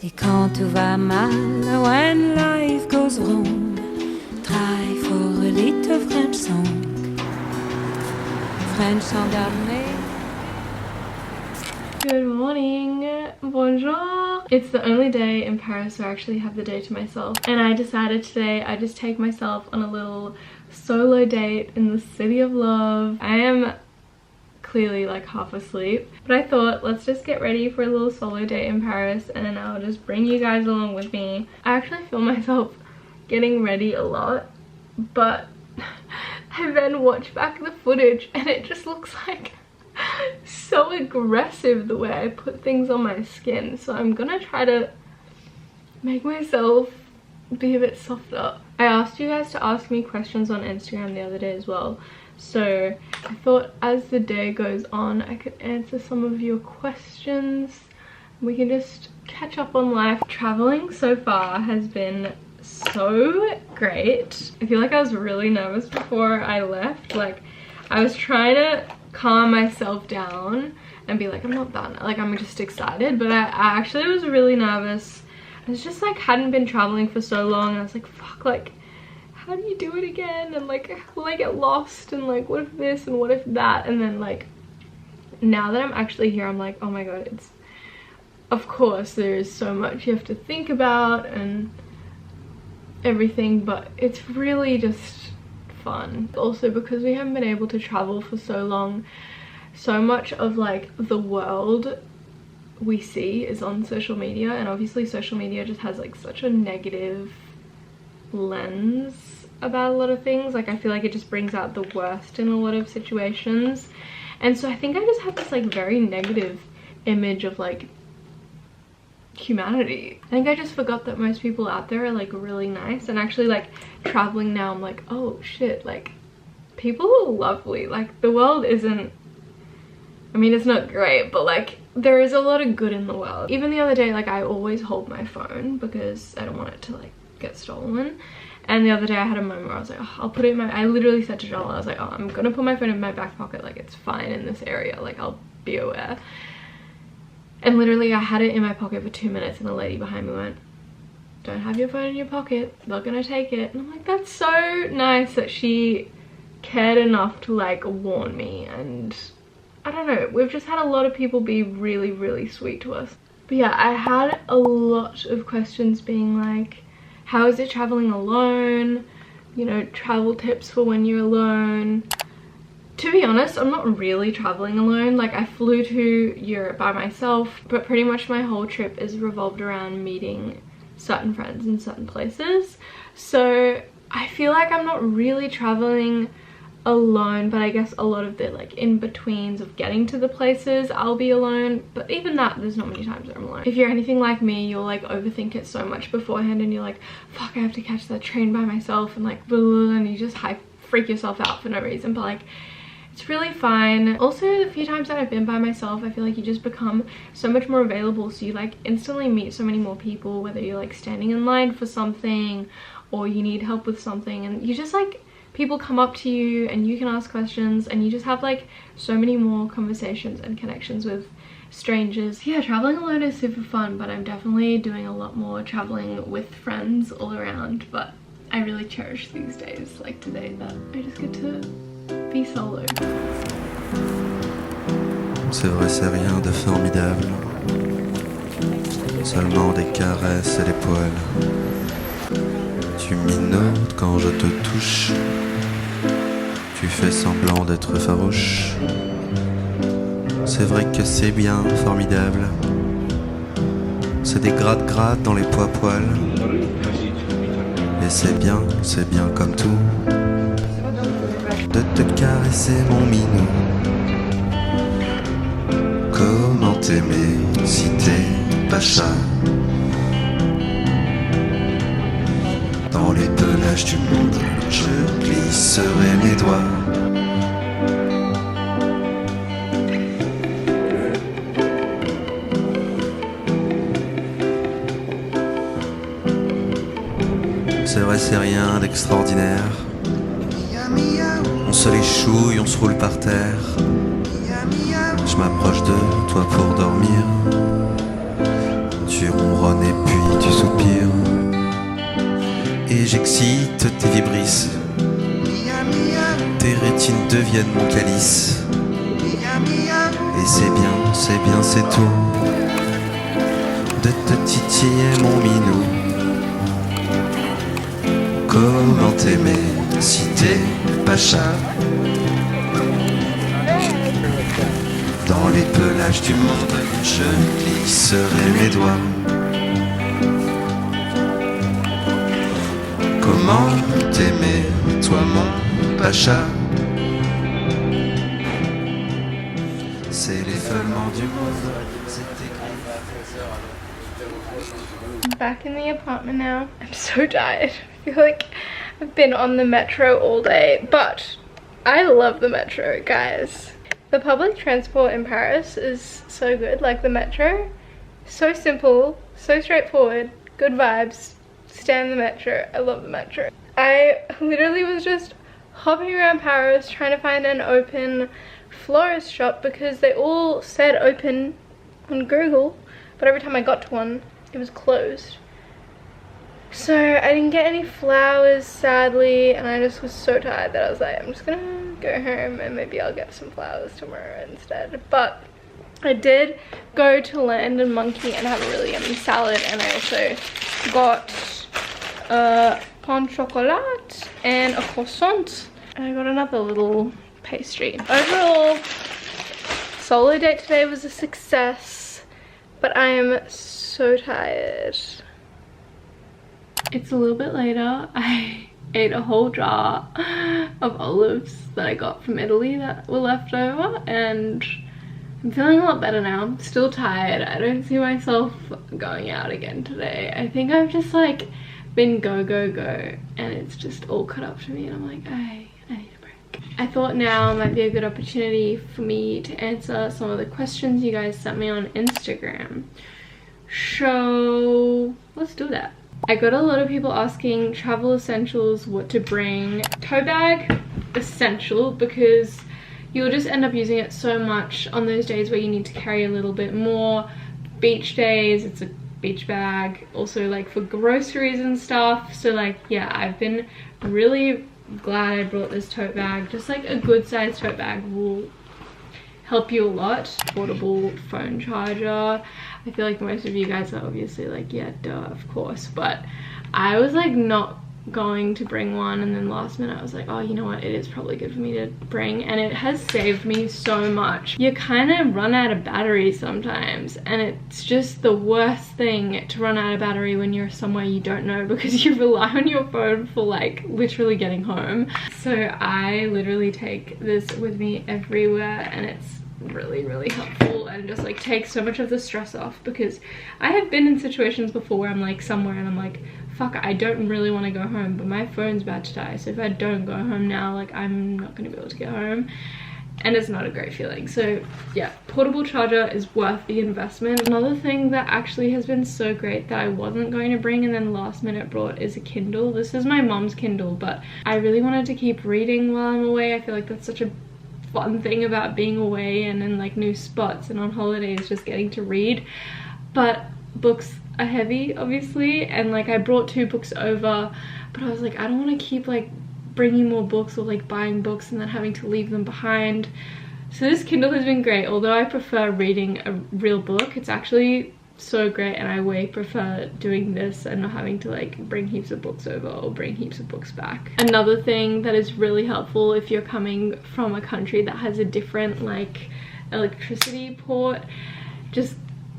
Et quand tout va mal, when life goes wrong, try for a little French song. French endormi. Good morning, bonjour. It's the only day in Paris where I actually have the day to myself, and I decided today I just take myself on a little solo date in the city of love. I am clearly like half asleep, but I thought let's just get ready for a little solo date in Paris and then I'll just bring you guys along with me. I actually feel myself getting ready a lot, but I then watch back the footage and it just looks like so aggressive the way I put things on my skin, so I'm gonna try to make myself be a bit softer. I asked you guys to ask me questions on Instagram the other day as well, so I thought as the day goes on I could answer some of your questions. We can just catch up on life. Traveling so far has been so great. I feel like I was really nervous before I left. Like, I was trying to calm myself down and be like, I'm not done, like I'm just excited, but I actually was really nervous. I was just like, hadn't been traveling for so long, and I was like, fuck, like how do you do it again, and like will I get lost, and like what if this and what if that, and then like now that I'm actually here I'm like, oh my god, it's, of course there is so much you have to think about and everything, but it's really just fun. Also, because we haven't been able to travel for so long, so much of like the world we see is on social media, and obviously social media just has like such a negative lens about a lot of things. Like I feel like it just brings out the worst in a lot of situations, and so I think I just have this like very negative image of like humanity. I think I just forgot that most people out there are like really nice, and actually like traveling now I'm like, oh shit, like people are lovely. Like the world isn't, I mean it's not great, but like there is a lot of good in the world. Even the other day, like I always hold my phone because I don't want it to like get stolen, and the other day I had a moment where I was like, oh, I'll put it in my, I literally said to Joel, I was like, oh, I'm gonna put my phone in my back pocket, like it's fine in this area, like I'll be aware. And literally I had it in my pocket for 2 minutes and the lady behind me went, don't have your phone in your pocket, not gonna take it. And I'm like, that's so nice that she cared enough to like warn me. And I don't know, we've just had a lot of people be really, really sweet to us. But yeah, I had a lot of questions being like, how is it traveling alone? You know, travel tips for when you're alone. To be honest, I'm not really traveling alone. Like I flew to Europe by myself, but pretty much my whole trip is revolved around meeting certain friends in certain places. So I feel like I'm not really traveling alone, but I guess a lot of the like in-betweens of getting to the places I'll be alone, but even that, there's not many times that I'm alone. If you're anything like me, you'll like overthink it so much beforehand, and you're like, fuck, I have to catch that train by myself, and like blah, blah, blah, and you just freak yourself out for no reason. But like it's really fine. Also, the few times that I've been by myself, I feel like you just become so much more available, so you like instantly meet so many more people, whether you're like standing in line for something or you need help with something, and you just like, people come up to you and you can ask questions, and you just have like so many more conversations and connections with strangers. Yeah, traveling alone is super fun, but I'm definitely doing a lot more traveling with friends all around. But I really cherish these days, like today, that I just get to be solo. C'est vrai, c'est rien de formidable, seulement des caresses et des poils. Tu minotes quand je te touche, tu fais semblant d'être farouche. C'est vrai que c'est bien formidable, c'est des gratte-gratte dans les poils. Et c'est bien comme tout, de te caresser mon minou. Comment t'aimer si t'es pas chat? Dans les pelages du monde, je glisserai mes doigts. C'est vrai, c'est rien d'extraordinaire. On se les chouille, on se roule par terre. Je m'approche de toi pour dormir. Tu ronronnes et j'excite tes vibrisses. Tes rétines deviennent mon calice. Et c'est bien, c'est tout. De te titiller mon minou. Comment t'aimer si t'es pacha? Dans les pelages du monde, je glisserai mes doigts. Comment t'aimer, toi mon pacha? C'est l'effeulement du monde, c'est écrit. I'm back in the apartment now. I'm so tired. I feel like I've been on the metro all day, but I love the metro, guys. The public transport in Paris is so good. Like the metro, so simple, so straightforward, good vibes. Stand the metro. I love the metro. I literally was just hopping around Paris trying to find an open florist shop because they all said open on Google, but every time I got to one, it was closed. So I didn't get any flowers, sadly, and I just was so tired that I was like, I'm just gonna go home and maybe I'll get some flowers tomorrow instead. But I did go to Land and Monkey and have a really yummy salad, and I also got pain chocolat and a croissant, and I got another little pastry. Overall, solo date today was a success, but I am so tired. It's a little bit later. I ate a whole jar of olives that I got from Italy that were left over, and I'm feeling a lot better now. I'm still tired. I don't see myself going out again today. I think I've just like been go and it's just all cut up to me, and I'm like, I need a break. I thought now might be a good opportunity for me to answer some of the questions you guys sent me on Instagram. So let's do that. I got a lot of people asking travel essentials, what to bring. Tote bag, essential, because you'll just end up using it so much on those days where you need to carry a little bit more. Beach days, it's a beach bag. Also like for groceries and stuff. So like, yeah, I've been really glad I brought this tote bag. Just like a good sized tote bag will help you a lot. Portable phone charger. I feel like most of you guys are obviously like, yeah, duh, of course. But I was like not going to bring one, and then last minute I was like, oh, you know what, it is probably good for me to bring, and it has saved me so much. You kind of run out of battery sometimes, and it's just the worst thing to run out of battery when you're somewhere you don't know, because you rely on your phone for like literally getting home. So I literally take this with me everywhere, and it's really helpful and just like takes so much of the stress off, because I have been in situations before where I'm like somewhere and I'm like, fuck, I don't really want to go home, but my phone's about to die, so if I don't go home now, like I'm not going to be able to get home, and it's not a great feeling. So yeah, portable charger is worth the investment. Another thing that actually has been so great that I wasn't going to bring and then last minute brought is a Kindle. This is my mom's Kindle, but I really wanted to keep reading while I'm away. I feel like that's such a fun thing about being away and in like new spots and on holidays, just getting to read. But books are heavy, obviously, and like I brought 2 books over, but I was like, I don't want to keep like bringing more books or like buying books and then having to leave them behind. So this Kindle has been great. Although I prefer reading a real book, it's actually so great, and I way prefer doing this and not having to like bring heaps of books over or bring heaps of books back. Another thing that is really helpful if you're coming from a country that has a different like electricity port, just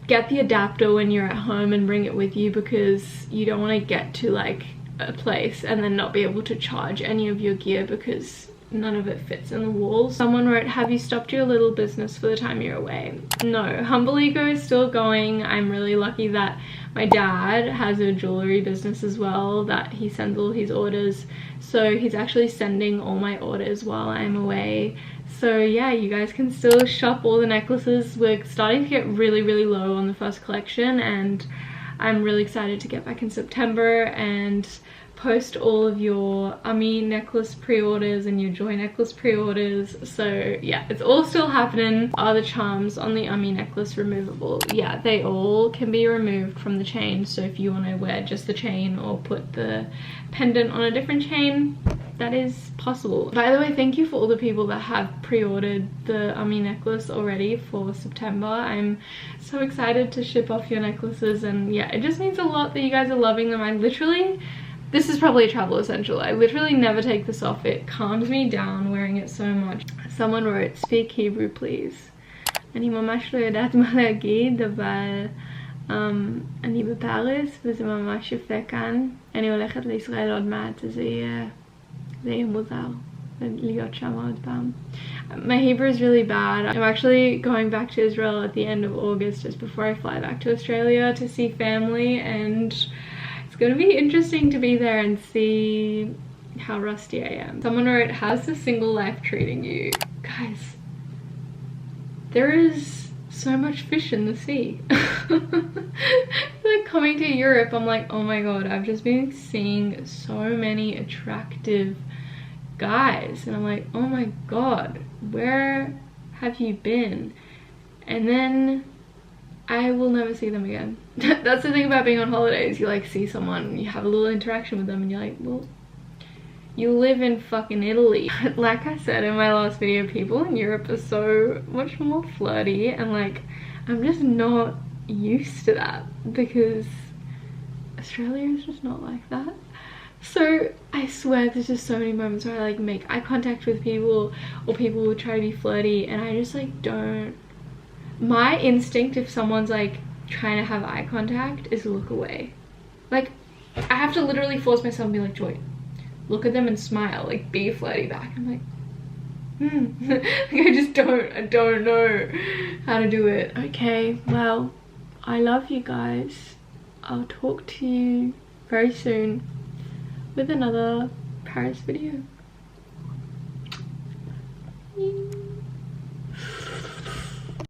get the adapter when you're at home and bring it with you, because you don't want to get to like a place and then not be able to charge any of your gear because none of it fits in the walls. Someone wrote, have you stopped your little business for the time you're away? No, Humble Ego is still going. I'm really lucky that my dad has a jewelry business as well, that he sends all his orders, so he's actually sending all my orders while I'm away. So yeah, you guys can still shop all the necklaces. We're starting to get really low on the first collection, and I'm really excited to get back in September and post all of your Ami necklace pre-orders and your Joy necklace pre-orders. So yeah, it's all still happening. Are the charms on the Ami necklace removable? Yeah, they all can be removed from the chain. So if you want to wear just the chain or put the pendant on a different chain, that is possible. By the way, thank you for all the people that have pre-ordered the Ami necklace already for September. I'm so excited to ship off your necklaces, and yeah, it just means a lot that you guys are loving them. I literally, this is probably a travel essential. I literally never take this off. It calms me down wearing it so much. Someone wrote, speak Hebrew please. אני ממש לא יודעת מה להגיד, אבל אני בפריס וזה ממש יפה כאן. אני הולכת לישראל עוד מעט, אז זה יהיה מוזר להיות שם עוד פעם. My Hebrew is really bad. I'm actually going back to Israel at the end of August, just before I fly back to Australia to see family, and it's going to be interesting to be there and see how rusty I am. Someone wrote, how's the single life treating you? Guys, there is so much fish in the sea. Like coming to Europe, I'm like, oh my god, I've just been seeing so many attractive guys, and I'm like, oh my god, where have you been? And then I will never see them again. That's the thing about being on holidays. You like see someone, you have a little interaction with them, and you're like, well, you live in fucking Italy. Like I said in my last video, people in Europe are so much more flirty, and like I'm just not used to that because Australia is just not like that. So I swear there's just so many moments where I like make eye contact with people, or people will try to be flirty, and I just like don't. My instinct if someone's like trying to have eye contact is look away. Like I have to literally force myself and be like, Joy, look at them and smile, like be flirty back. I'm like, like I just don't know how to do it. Okay, well, I love you guys. I'll talk to you very soon with another Paris video.